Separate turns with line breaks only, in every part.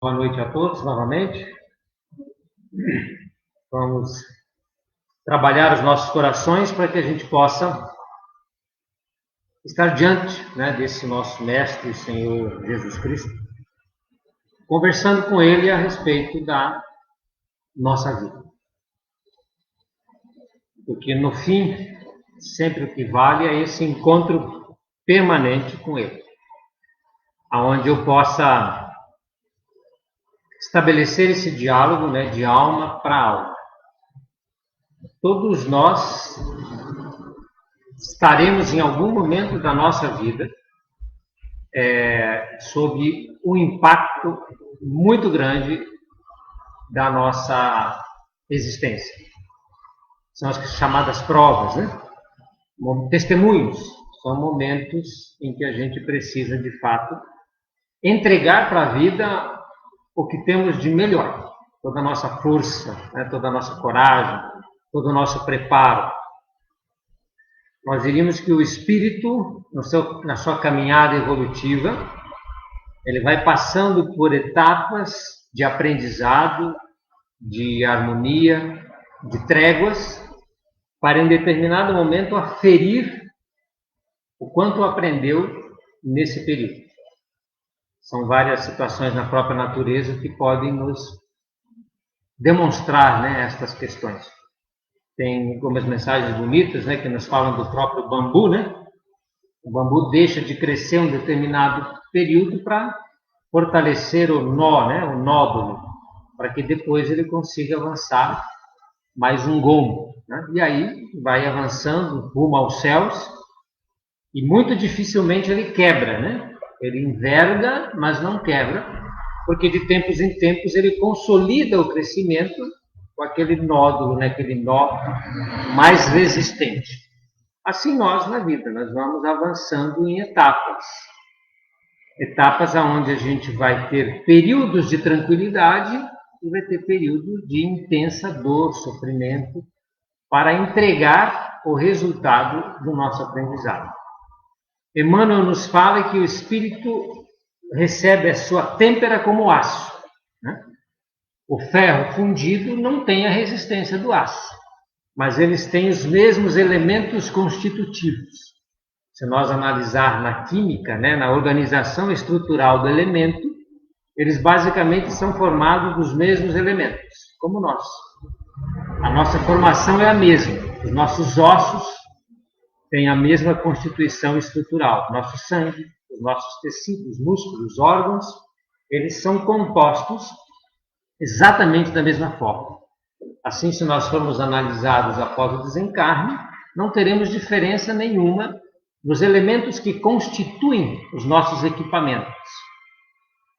Boa noite a todos novamente. Vamos trabalhar os nossos corações para que a gente possa estar diante, desse nosso Mestre, Senhor Jesus Cristo, conversando com Ele a respeito da nossa vida. Porque no fim, sempre o que vale é esse encontro permanente com Ele, aonde eu possa estabelecer esse diálogo, de alma para alma. Todos nós estaremos em algum momento da nossa vida sob um impacto muito grande da nossa existência. São as chamadas provas, Testemunhos são momentos em que a gente precisa, de fato, entregar para a vida o que temos de melhor, toda a nossa força, toda a nossa coragem, todo o nosso preparo. Nós diríamos que o espírito, na sua caminhada evolutiva, ele vai passando por etapas de aprendizado, de harmonia, de tréguas, para em determinado momento aferir o quanto aprendeu nesse período. São várias situações na própria natureza que podem nos demonstrar, estas questões. Tem algumas mensagens bonitas, que nos falam do próprio bambu, O bambu deixa de crescer um determinado período para fortalecer o nó, o nódulo, para que depois ele consiga avançar mais um gomo, E aí vai avançando rumo aos céus e muito dificilmente ele quebra, Ele enverga, mas não quebra, porque de tempos em tempos ele consolida o crescimento com aquele nódulo, aquele nó mais resistente. Assim nós na vida, nós vamos avançando em etapas. Etapas onde a gente vai ter períodos de tranquilidade e vai ter períodos de intensa dor, sofrimento, para entregar o resultado do nosso aprendizado. Emmanuel nos fala que o espírito recebe a sua têmpera como aço. O ferro fundido não tem a resistência do aço, mas eles têm os mesmos elementos constitutivos. Se nós analisar na química, na organização estrutural do elemento, eles basicamente são formados dos mesmos elementos, como nós. A nossa formação é a mesma. Os nossos ossos têm a mesma constituição estrutural. Nosso sangue, os nossos tecidos, músculos, órgãos, eles são compostos exatamente da mesma forma. Assim, se nós formos analisados após o desencarne, não teremos diferença nenhuma nos elementos que constituem os nossos equipamentos.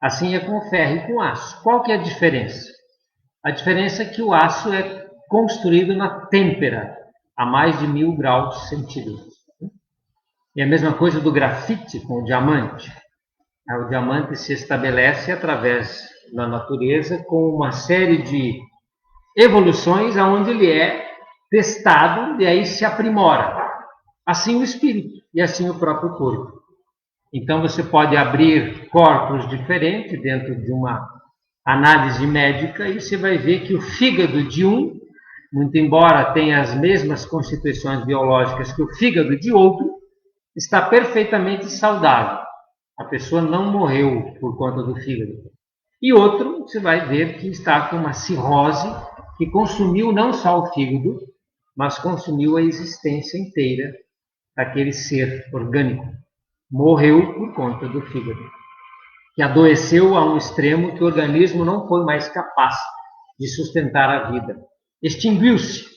Assim é com o ferro e com o aço. Qual que é a diferença? A diferença é que o aço é construído na têmpera, a mais de 1000 graus centígrados. E a mesma coisa do grafite com o diamante. O diamante se estabelece através da natureza com uma série de evoluções onde ele é testado e aí se aprimora. Assim o espírito e assim o próprio corpo. Então você pode abrir corpos diferentes dentro de uma análise médica e você vai ver que o fígado de um, muito embora tenha as mesmas constituições biológicas que o fígado de outro, está perfeitamente saudável. A pessoa não morreu por conta do fígado. E outro, você vai ver que está com uma cirrose que consumiu não só o fígado, mas consumiu a existência inteira daquele ser orgânico. Morreu por conta do fígado, que adoeceu a um extremo que o organismo não foi mais capaz de sustentar a vida. Extinguiu-se.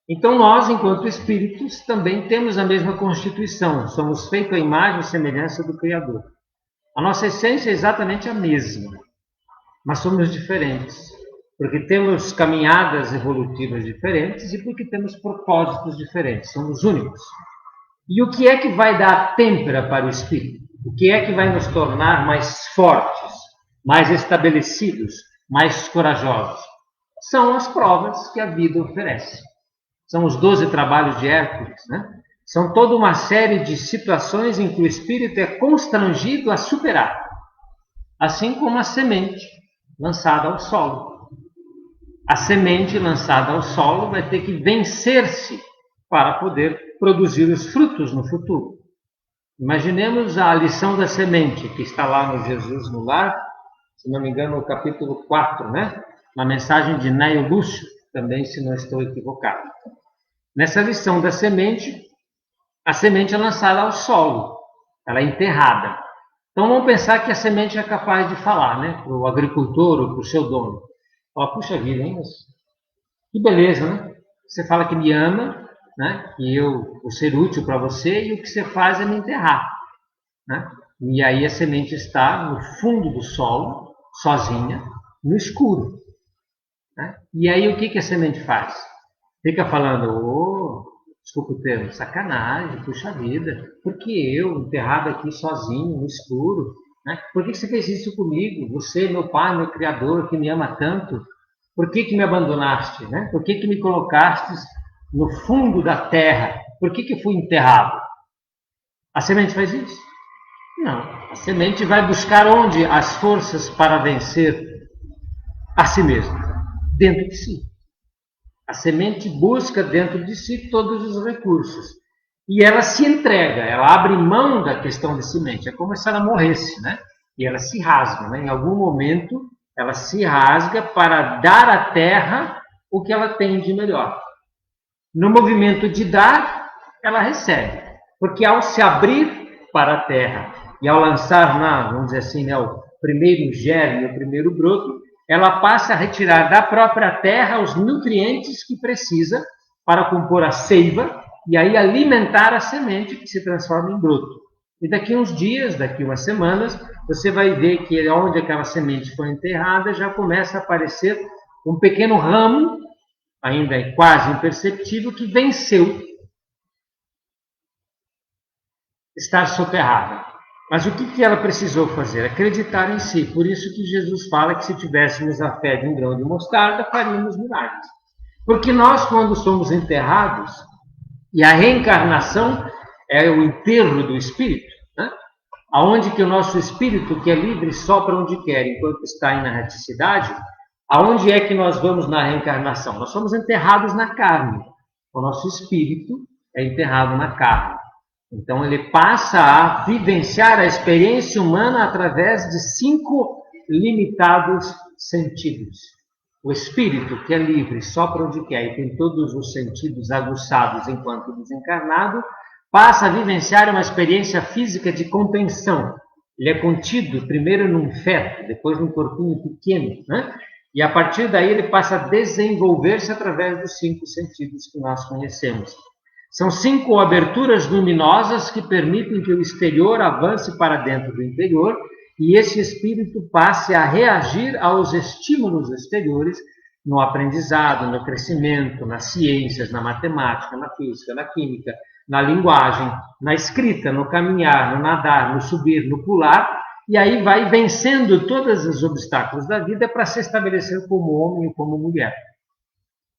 Então nós, enquanto espíritos, também temos a mesma constituição. Somos feitos à imagem e semelhança do Criador. A nossa essência é exatamente a mesma, mas somos diferentes, porque temos caminhadas evolutivas diferentes e porque temos propósitos diferentes. Somos únicos. E o que é que vai dar têmpera para o espírito? O que é que vai nos tornar mais fortes, mais estabelecidos, mais corajosos? São as provas que a vida oferece. São os 12 trabalhos de Hércules, São toda uma série de situações em que o espírito é constrangido a superar. Assim como a semente lançada ao solo. A semente lançada ao solo vai ter que vencer-se para poder produzir os frutos no futuro. Imaginemos a lição da semente, que está lá no Jesus no Lar, se não me engano, no capítulo 4, né? Uma mensagem de Neio Lúcio, também, se não estou equivocado. Nessa lição da semente, a semente é lançada ao solo, ela é enterrada. Então vamos pensar que a semente é capaz de falar, né? Para o agricultor ou para o seu dono. Fala, puxa vida, hein? Que beleza, né? Você fala que me ama, né? Que eu vou ser útil para você e o que você faz é me enterrar, né? E aí a semente está no fundo do solo, sozinha, no escuro, né? E aí o que a semente faz? Fica falando, desculpa o termo, sacanagem, puxa vida, por que eu, enterrado aqui sozinho, no escuro, né? Por que você fez isso comigo? Você, meu pai, meu criador, que me ama tanto, por que me abandonaste, né? Por que me colocaste no fundo da terra? Por que fui enterrado? A semente faz isso? Não. A semente vai buscar onde as forças para vencer a si mesma? Dentro de si. A semente busca dentro de si todos os recursos. E ela se entrega, ela abre mão da questão de semente. É como se ela morresse, né? E ela se rasga, né? Em algum momento, ela se rasga para dar à terra o que ela tem de melhor. No movimento de dar, ela recebe. Porque ao se abrir para a terra e ao lançar, vamos dizer assim, né, o primeiro germe, o primeiro broto, ela passa a retirar da própria terra os nutrientes que precisa para compor a seiva e aí alimentar a semente que se transforma em broto. E daqui uns dias, daqui umas semanas, você vai ver que onde aquela semente foi enterrada já começa a aparecer um pequeno ramo, ainda é quase imperceptível, que venceu estar soterrada. Mas o que ela precisou fazer? Acreditar em si. Por isso que Jesus fala que se tivéssemos a fé de um grão de mostarda, faríamos milagres. Porque nós, quando somos enterrados, e a reencarnação é o enterro do espírito, né? Aonde que o nosso espírito, que é livre, sopra onde quer, enquanto está em erraticidade, aonde é que nós vamos na reencarnação? Nós somos enterrados na carne. O nosso espírito é enterrado na carne. Então ele passa a vivenciar a experiência humana através de 5 limitados sentidos. O espírito, que é livre, sopra onde quer e tem todos os sentidos aguçados enquanto desencarnado, passa a vivenciar uma experiência física de contenção. Ele é contido primeiro num feto, depois num corpinho pequeno, né? E a partir daí ele passa a desenvolver-se através dos 5 sentidos que nós conhecemos. São 5 aberturas luminosas que permitem que o exterior avance para dentro do interior e esse espírito passe a reagir aos estímulos exteriores no aprendizado, no crescimento, nas ciências, na matemática, na física, na química, na linguagem, na escrita, no caminhar, no nadar, no subir, no pular, e aí vai vencendo todos os obstáculos da vida para se estabelecer como homem e como mulher.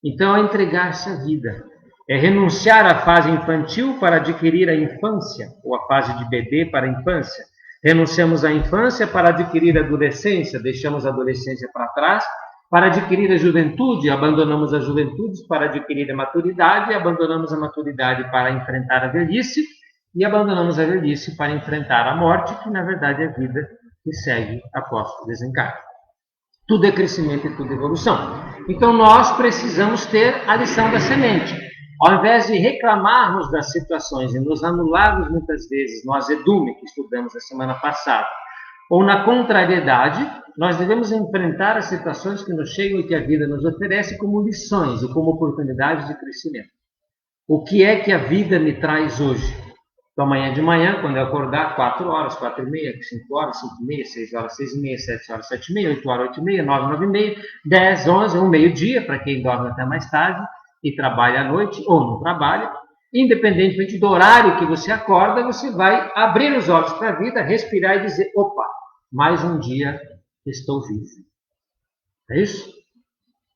Então é entregar-se à vida. É renunciar à fase infantil para adquirir a infância, ou a fase de bebê para a infância. Renunciamos à infância para adquirir a adolescência, deixamos a adolescência para trás, para adquirir a juventude, abandonamos a juventude para adquirir a maturidade, abandonamos a maturidade para enfrentar a velhice, e abandonamos a velhice para enfrentar a morte, que na verdade é a vida que segue após o desencarne. Tudo é crescimento e tudo é evolução. Então nós precisamos ter a lição da semente. Ao invés de reclamarmos das situações e nos anularmos muitas vezes no azedume que estudamos a semana passada, ou na contrariedade, nós devemos enfrentar as situações que nos chegam e que a vida nos oferece como lições e como oportunidades de crescimento. O que é que a vida me traz hoje? Então, amanhã de manhã, quando eu acordar, 4 horas, 4 e meia, 5 horas, 5 e meia, 6 horas, 6 e meia, 7 horas, 7 e meia, 8 horas, 8 e meia, 9, 9 e meia, 10, 11, meio-dia, para quem dorme até mais tarde e trabalha à noite ou não trabalha, independentemente do horário que você acorda, você vai abrir os olhos para a vida, respirar e dizer, opa, mais um dia estou vivo. É isso?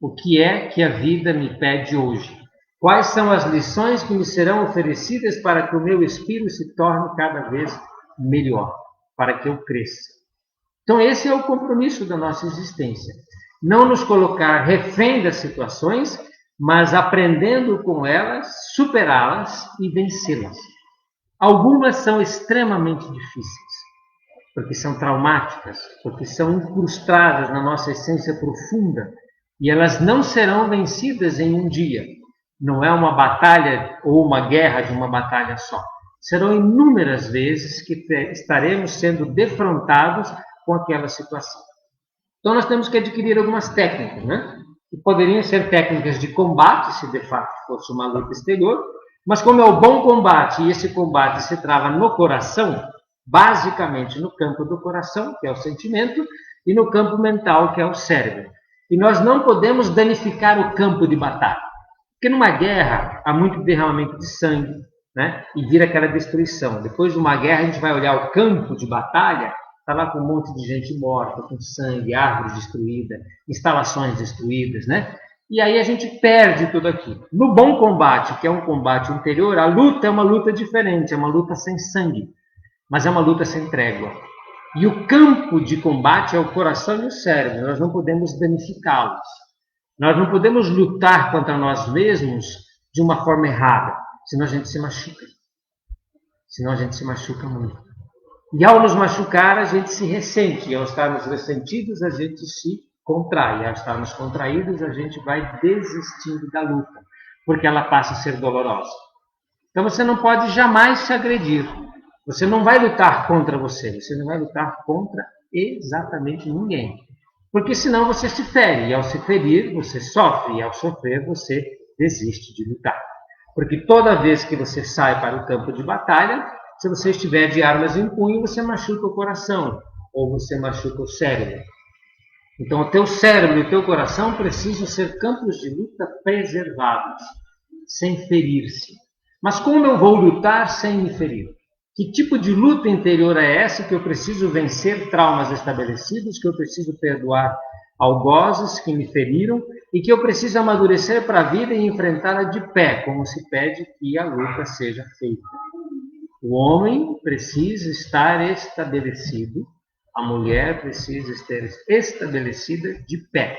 O que é que a vida me pede hoje? Quais são as lições que me serão oferecidas para que o meu espírito se torne cada vez melhor, para que eu cresça? Então esse é o compromisso da nossa existência. Não nos colocar refém das situações, mas aprendendo com elas, superá-las e vencê-las. Algumas são extremamente difíceis, porque são traumáticas, porque são incrustadas na nossa essência profunda, e elas não serão vencidas em um dia. Não é uma batalha ou uma guerra de uma batalha só. Serão inúmeras vezes que estaremos sendo defrontados com aquela situação. Então nós temos que adquirir algumas técnicas, né? Que poderiam ser técnicas de combate, se de fato fosse uma luta exterior, mas como é o bom combate, e esse combate se trava no coração, basicamente no campo do coração, que é o sentimento, e no campo mental, que é o cérebro. E nós não podemos danificar o campo de batalha. Porque numa guerra há muito derramamento de sangue, né? E vira aquela destruição. Depois de uma guerra a gente vai olhar o campo de batalha, está lá com um monte de gente morta, com sangue, árvores destruídas, instalações destruídas, né? E aí a gente perde tudo aquilo. No bom combate, que é um combate interior, a luta é uma luta diferente, é uma luta sem sangue, mas é uma luta sem trégua. E o campo de combate é o coração e o cérebro, nós não podemos danificá-los. Nós não podemos lutar contra nós mesmos de uma forma errada, senão a gente se machuca. Senão a gente se machuca muito. E ao nos machucar, a gente se ressente. E ao estarmos ressentidos, a gente se contrai. E ao estarmos contraídos, a gente vai desistindo da luta, porque ela passa a ser dolorosa. Então você não pode jamais se agredir. Você não vai lutar contra você. Você não vai lutar contra exatamente ninguém. Porque senão você se fere. E ao se ferir, você sofre. E ao sofrer, você desiste de lutar. Porque toda vez que você sai para o campo de batalha, se você estiver de armas em punho, você machuca o coração, ou você machuca o cérebro. Então, o teu cérebro e o teu coração precisam ser campos de luta preservados, sem ferir-se. Mas como eu vou lutar sem me ferir? Que tipo de luta interior é essa que eu preciso vencer traumas estabelecidos, que eu preciso perdoar algozes que me feriram e que eu preciso amadurecer para a vida e enfrentá-la de pé, como se pede que a luta seja feita. O homem precisa estar estabelecido, a mulher precisa estar estabelecida de pé.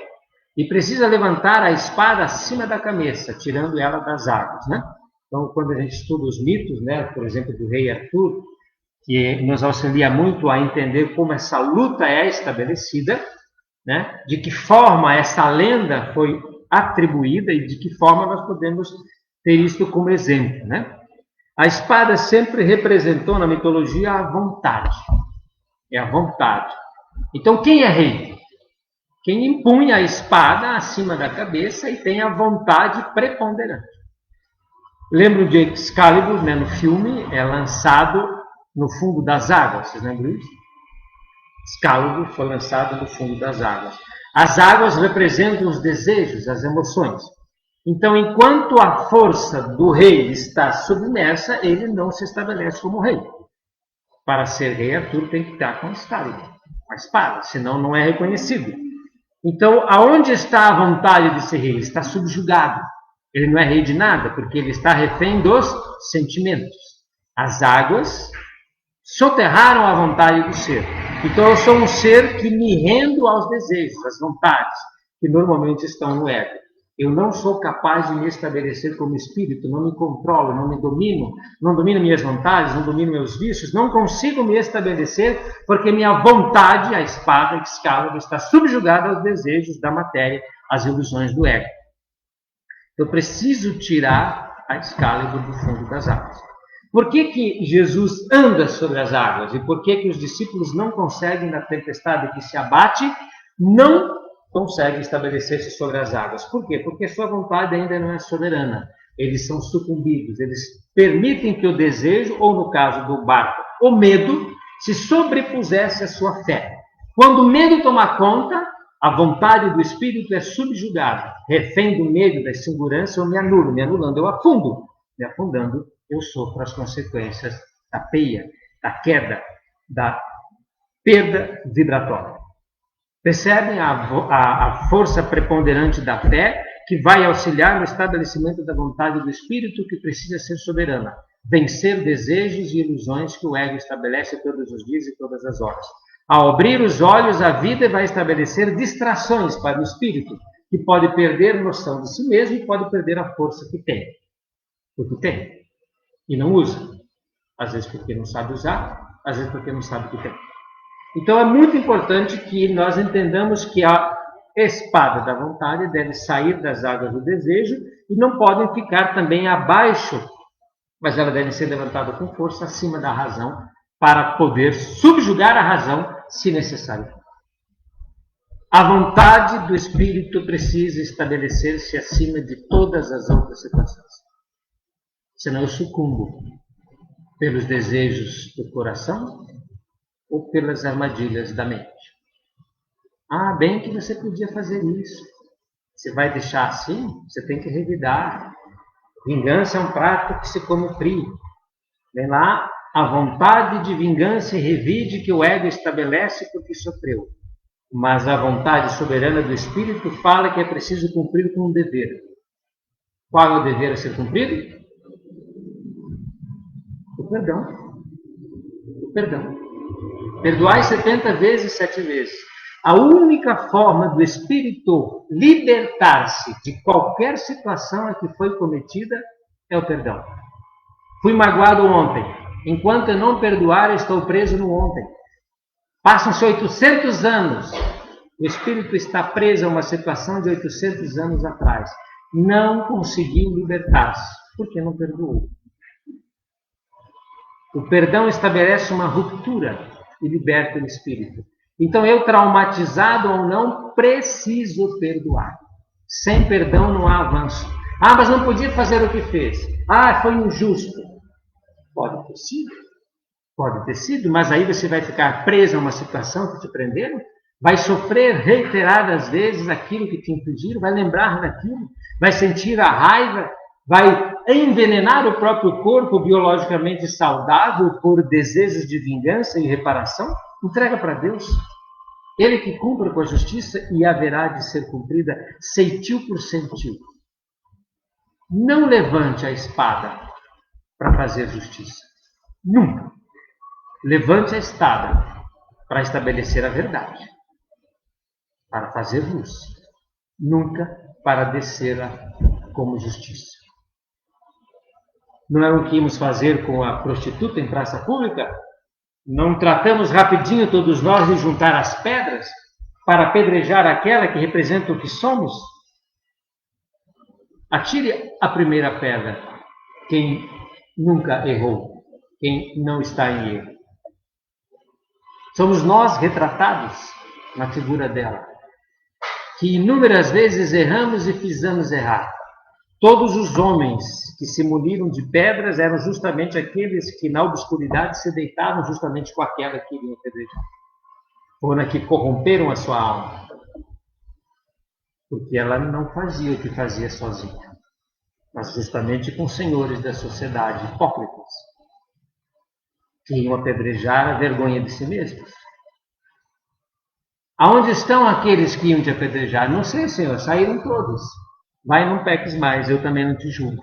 E precisa levantar a espada acima da cabeça, tirando ela das águas, né? Então, quando a gente estuda os mitos, né, por exemplo, do rei Arthur, que nos auxilia muito a entender como essa luta é estabelecida, né, de que forma essa lenda foi atribuída e de que forma nós podemos ter isto como exemplo, né? A espada sempre representou na mitologia a vontade. É a vontade. Então, quem é rei? Quem impunha a espada acima da cabeça e tem a vontade preponderante. Lembro de Excalibur, né, no filme, é lançado no fundo das águas. Vocês lembram disso? Excalibur foi lançado no fundo das águas. As águas representam os desejos, as emoções. Então, enquanto a força do rei está submersa, ele não se estabelece como rei. Para ser rei, Arthur tem que estar com a espada, senão não é reconhecido. Então, aonde está a vontade de ser rei? Ele está subjugado. Ele não é rei de nada, porque ele está refém dos sentimentos. As águas soterraram a vontade do ser. Então, eu sou um ser que me rendo aos desejos, às vontades, que normalmente estão no ego. Eu não sou capaz de me estabelecer como espírito, não me controlo, não me domino, não domino minhas vontades, não domino meus vícios, não consigo me estabelecer porque minha vontade, a espada Excalibur, está subjugada aos desejos da matéria, às ilusões do ego. Eu preciso tirar a Excalibur do fundo das águas. Por que Jesus anda sobre as águas? E por que os discípulos não conseguem, na tempestade que se abate, não conseguem estabelecer-se sobre as águas? Por quê? Porque sua vontade ainda não é soberana. Eles são sucumbidos. Eles permitem que o desejo, ou no caso do barco, o medo, se sobrepusesse à sua fé. Quando o medo toma conta, a vontade do espírito é subjugada. Refém do medo, da insegurança, eu me anulo. Me anulando, eu afundo. Me afundando, eu sofro as consequências da peia, da queda, da perda vibratória. Percebem a força preponderante da fé que vai auxiliar no estabelecimento da vontade do espírito que precisa ser soberana, vencer desejos e ilusões que o ego estabelece todos os dias e todas as horas. Ao abrir os olhos, a vida vai estabelecer distrações para o espírito, que pode perder noção de si mesmo e pode perder a força que tem. Porque tem. E não usa. Às vezes porque não sabe usar, às vezes porque não sabe o que tem. Então é muito importante que nós entendamos que a espada da vontade deve sair das águas do desejo e não podem ficar também abaixo, mas ela deve ser levantada com força acima da razão para poder subjugar a razão se necessário. A vontade do espírito precisa estabelecer-se acima de todas as outras situações. Senão eu sucumbo pelos desejos do coração ou pelas armadilhas da mente. Ah, bem que você podia fazer isso. Você vai deixar assim? Você tem que revidar. Vingança é um prato que se come frio. Vem lá, a vontade de vingança e revide que o ego estabelece porque sofreu. Mas a vontade soberana do espírito fala que é preciso cumprir com um dever. Qual é o dever a ser cumprido? O perdão. O perdão. Perdoai 70 vezes, 7 vezes. A única forma do espírito libertar-se de qualquer situação a que foi cometida é o perdão. Fui magoado ontem. Enquanto eu não perdoar, estou preso no ontem. Passam-se 800 anos. O espírito está preso a uma situação de 800 anos atrás. Não conseguiu libertar-se, porque não perdoou. O perdão estabelece uma ruptura e liberta o espírito. Então, eu, traumatizado ou não, preciso perdoar. Sem perdão não há avanço. Ah, mas não podia fazer o que fez. Ah, foi injusto. Pode ter sido. Pode ter sido, mas aí você vai ficar preso a uma situação que te prenderam, vai sofrer reiteradas vezes aquilo que te infligiram, vai lembrar daquilo, vai sentir a raiva, vai envenenar o próprio corpo biologicamente saudável por desejos de vingança e reparação. Entrega para Deus. Ele que cumpra com a justiça e haverá de ser cumprida ceitil por centil. Não levante a espada para fazer justiça. Nunca. Levante a espada para estabelecer a verdade, para fazer luz. Nunca para descê-la como justiça. Não é o que íamos fazer com a prostituta em praça pública? Não tratamos rapidinho todos nós de juntar as pedras para apedrejar aquela que representa o que somos? Atire a primeira pedra quem nunca errou, quem não está em erro. Somos nós retratados na figura dela, que inúmeras vezes erramos e fizemos errar. Todos os homens que se muniram de pedras eram justamente aqueles que na obscuridade se deitavam justamente com aquela que iriam apedrejar. Foram que corromperam a sua alma. Porque ela não fazia o que fazia sozinha, mas justamente com senhores da sociedade hipócritas, que iam apedrejar a vergonha de si mesmos. Aonde estão aqueles que iam te apedrejar? Não sei, Senhor, saíram todos. Vai, não peques mais, eu também não te julgo.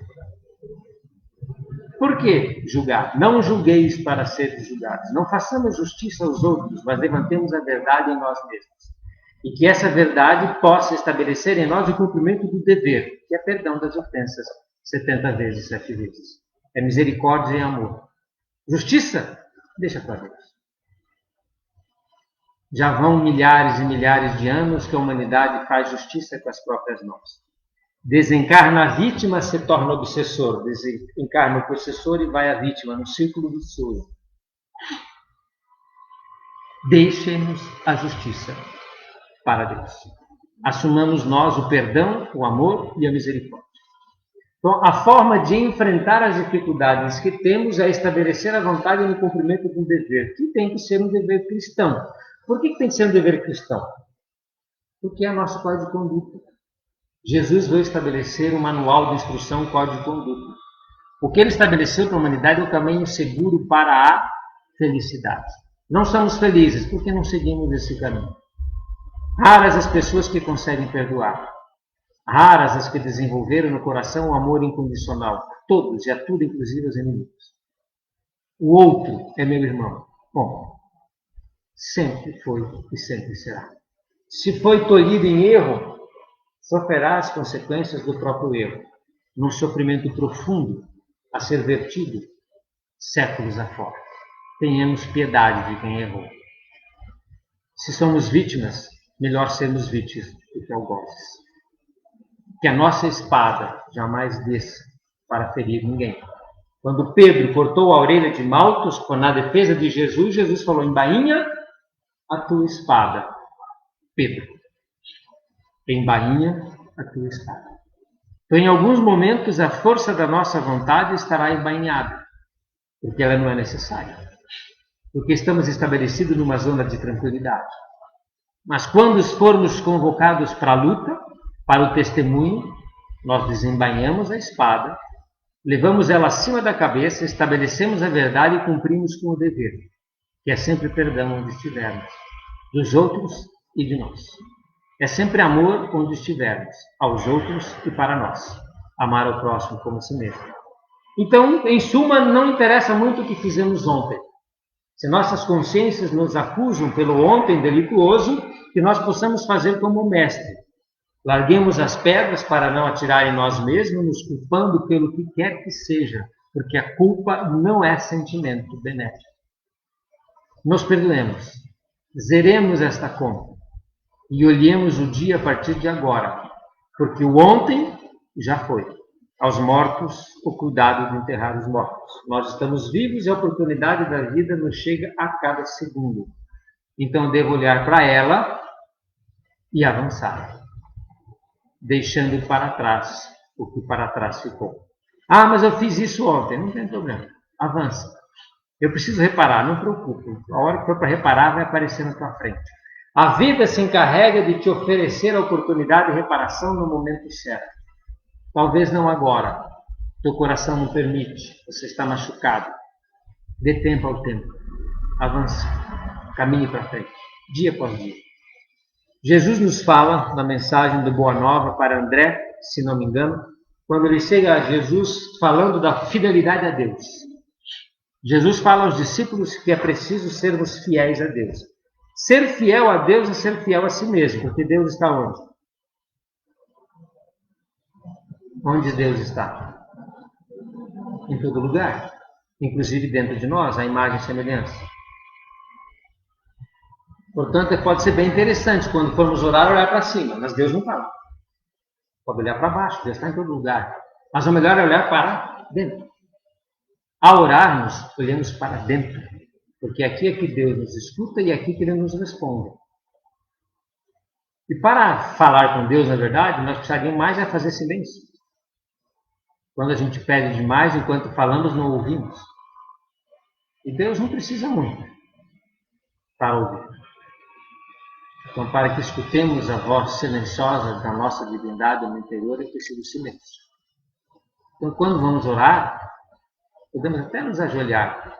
Por que julgar? Não julgueis para seres julgados. Não façamos justiça aos outros, mas levantemos a verdade em nós mesmos. E que essa verdade possa estabelecer em nós o cumprimento do dever, que é perdão das ofensas 70 vezes, 7 vezes. É misericórdia e amor. Justiça? Deixa para Deus. Já vão milhares e milhares de anos que a humanidade faz justiça com as próprias mãos. Desencarna a vítima, se torna obsessor. Desencarna o possessor e vai a vítima no círculo vicioso. Deixemos a justiça para Deus. Assumamos nós o perdão, o amor e a misericórdia. Então, a forma de enfrentar as dificuldades que temos é estabelecer a vontade no cumprimento de um dever, que tem que ser um dever cristão. Por que tem que ser um dever cristão? Porque é nosso código de conduta. Jesus veio estabelecer um manual de instrução, um código de conduta. O que ele estabeleceu para a humanidade é o caminho seguro para a felicidade. Não somos felizes porque não seguimos esse caminho. Raras as pessoas que conseguem perdoar. Raras as que desenvolveram no coração o amor incondicional. A todos e a tudo, inclusive aos inimigos. O outro é meu irmão. Bom, sempre foi e sempre será. Se foi tolhido em erro, sofrerá as consequências do próprio erro, num sofrimento profundo a ser vertido séculos afora. Tenhamos piedade de quem errou. Se somos vítimas, melhor sermos vítimas do que algozes. Que a nossa espada jamais desça para ferir ninguém. Quando Pedro cortou a orelha de Malcos na defesa de Jesus, Jesus falou: embainha a tua espada, Pedro. Embainha a tua espada. Então, em alguns momentos, a força da nossa vontade estará embainhada, porque ela não é necessária. Porque estamos estabelecidos numa zona de tranquilidade. Mas quando formos convocados para a luta, para o testemunho, nós desembainhamos a espada, levamos ela acima da cabeça, estabelecemos a verdade e cumprimos com o dever, que é sempre perdão onde estivermos, dos outros e de nós. É sempre amor onde estivermos, aos outros e para nós. Amar ao próximo como a si mesmo. Então, em suma, não interessa muito o que fizemos ontem. Se nossas consciências nos acusam pelo ontem delituoso, que nós possamos fazer como o mestre. Larguemos as pedras para não atirar em nós mesmos, nos culpando pelo que quer que seja, porque a culpa não é sentimento benéfico. Nos perdoemos, zeremos esta conta e olhemos o dia a partir de agora, porque o ontem já foi. Aos mortos, o cuidado de enterrar os mortos. Nós estamos vivos e a oportunidade da vida nos chega a cada segundo. Então, devo olhar para ela e avançar, deixando para trás o que para trás ficou. Ah, mas eu fiz isso ontem. Não tem problema. Avança. Eu preciso reparar, não preocupe. A hora que for para reparar, vai aparecer na tua frente. A vida se encarrega de te oferecer a oportunidade de reparação no momento certo. Talvez não agora. Teu coração não permite. Você está machucado. Dê tempo ao tempo. Avance. Caminhe para frente. Dia após dia. Jesus nos fala na mensagem do Boa Nova para André, se não me engano, quando ele chega a Jesus falando da fidelidade a Deus. Jesus fala aos discípulos que é preciso sermos fiéis a Deus. Ser fiel a Deus é ser fiel a si mesmo, porque Deus está onde? Onde Deus está? Em todo lugar, inclusive dentro de nós, a imagem e semelhança. Portanto, pode ser bem interessante quando formos orar, olhar para cima, mas Deus não está lá. Pode olhar para baixo, Deus está em todo lugar. Mas o melhor é olhar para dentro. Ao orarmos, olhamos para dentro, porque aqui é que Deus nos escuta e aqui que Ele nos responde. E para falar com Deus, na verdade, nós precisaríamos mais é fazer silêncio. Quando a gente pede demais, enquanto falamos, não ouvimos. E Deus não precisa muito para ouvir. Então, para que escutemos a voz silenciosa da nossa divindade no interior, é preciso silêncio. Então, quando vamos orar, podemos até nos ajoelhar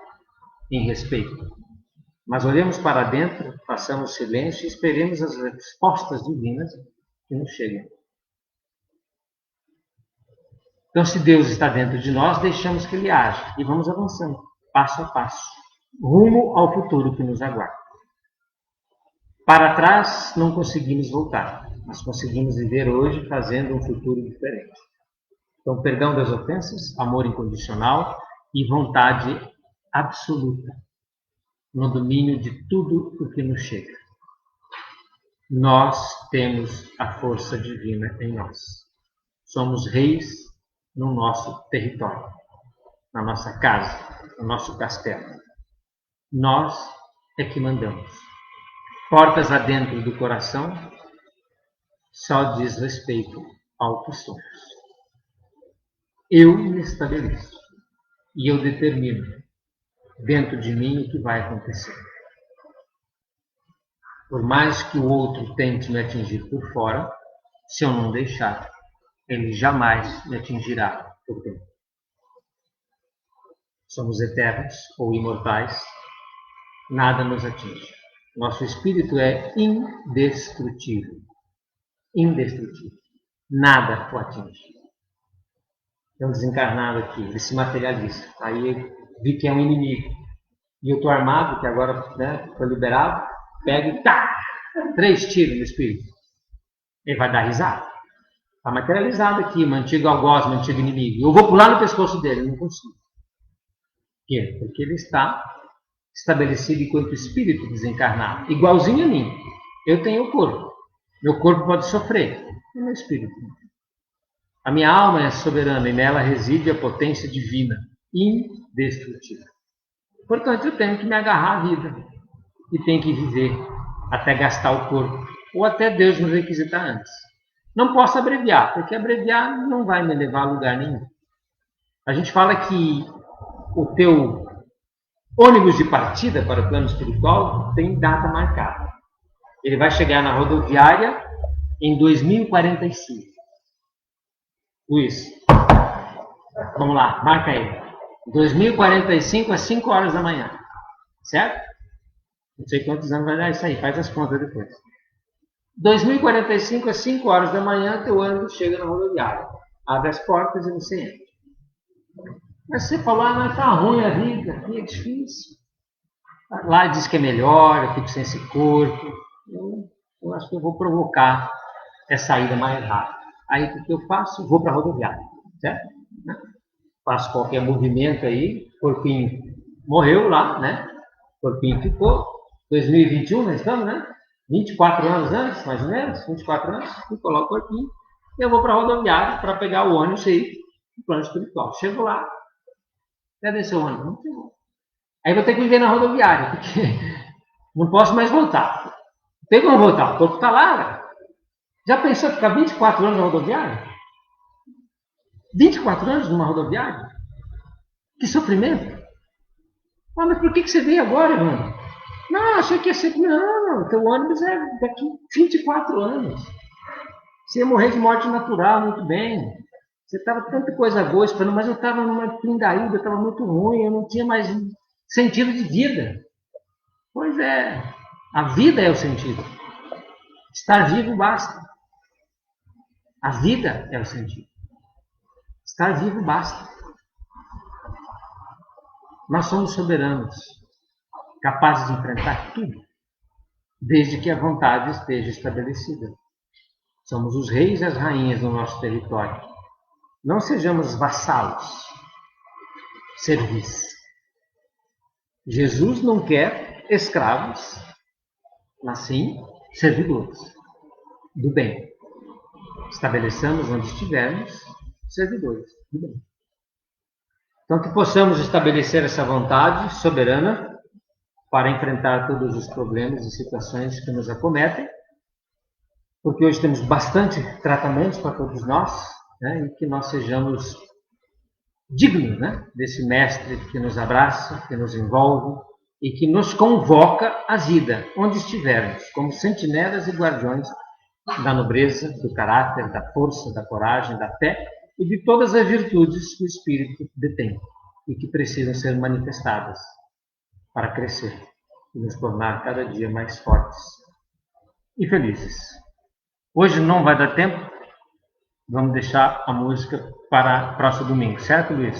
em respeito. Mas olhemos para dentro, façamos silêncio e esperemos as respostas divinas que nos cheguem. Então, se Deus está dentro de nós, deixamos que Ele age e vamos avançando, passo a passo, rumo ao futuro que nos aguarda. Para trás não conseguimos voltar, mas conseguimos viver hoje fazendo um futuro diferente. Então, perdão das ofensas, amor incondicional e vontade absoluta no domínio de tudo o que nos chega. Nós temos a força divina em nós. Somos reis no nosso território, na nossa casa, no nosso castelo. Nós é que mandamos. Portas adentro do coração só diz respeito ao que somos. Eu me estabeleço e eu determino dentro de mim o que vai acontecer. Por mais que o outro tente me atingir por fora, se eu não deixar, ele jamais me atingirá por dentro. Somos eternos ou imortais, nada nos atinge. Nosso espírito é indestrutível. Indestrutível. Nada o atinge. É um desencarnado aqui, ele se materializa. Aí eu vi que é um inimigo. E eu estou armado, que agora foi liberado, Pega e tá! 3 tiros no espírito. Ele vai dar risada. Está materializado aqui, meu antigo algoz, meu antigo inimigo. Eu vou pular no pescoço dele, não consigo. Por quê? Porque ele está estabelecido enquanto espírito desencarnado, igualzinho a mim. Eu tenho o corpo. Meu corpo pode sofrer, é meu espírito. A minha alma é soberana e nela reside a potência divina, indestrutível. Portanto, eu tenho que me agarrar à vida e tenho que viver até gastar o corpo, ou até Deus me requisitar antes. Não posso abreviar, porque abreviar não vai me levar a lugar nenhum. A gente fala que o teu ônibus de partida para o plano espiritual tem data marcada. Ele vai chegar na rodoviária em 2045. Luiz, vamos lá, marca aí. 2045 às 5 horas da manhã. Certo? Não sei quantos anos vai dar isso aí, faz as contas depois. 2045 às 5 horas da manhã, teu ônibus chega na rodoviária. Abre as portas e você entra. Mas você falou, mas tá ruim a vida, aqui é difícil. Lá diz que é melhor, eu fico sem esse corpo. Eu acho que eu vou provocar essa ida mais rápida. Aí o que eu faço? Vou para a rodoviária, certo? Faço qualquer movimento aí, o corpinho morreu lá, né? O corpinho ficou. 2021 nós estamos, né? 24 anos antes, mais ou menos, 24 anos, e coloco o corpinho. E eu vou para a rodoviária para pegar o ônibus aí, no plano espiritual. Chego lá, cadê seu ônibus? Não chegou. Aí vou ter que viver na rodoviária, porque não posso mais voltar. Não tem como voltar, o corpo está lá. Já pensou ficar 24 anos na rodoviária? 24 anos numa rodoviária? Que sofrimento! Ah, mas por que você veio agora, irmão? Não, achei que ia ser. Não, teu ônibus é daqui 24 anos. Você ia morrer de morte natural, muito bem. Você estava tanta coisa boa esperando, mas eu estava numa pindaíba, eu estava muito ruim, eu não tinha mais sentido de vida. Pois é, a vida é o sentido. Estar vivo basta. A vida é o sentido. Estar vivo basta. Nós somos soberanos, capazes de enfrentar tudo, desde que a vontade esteja estabelecida. Somos os reis e as rainhas do nosso território. Não sejamos vassalos, servis. Jesus não quer escravos, mas sim servidores do bem. Estabeleçamos onde estivermos servidores do bem. Então, que possamos estabelecer essa vontade soberana para enfrentar todos os problemas e situações que nos acometem, porque hoje temos bastante tratamentos para todos nós, né, e que nós sejamos dignos, né, desse mestre que nos abraça, que nos envolve e que nos convoca à vida, onde estivermos, como sentinelas e guardiões da nobreza, do caráter, da força, da coragem, da fé e de todas as virtudes que o espírito detém e que precisam ser manifestadas para crescer e nos tornar cada dia mais fortes e felizes. Hoje não vai dar tempo, vamos deixar a música para próximo domingo, certo, Luiz?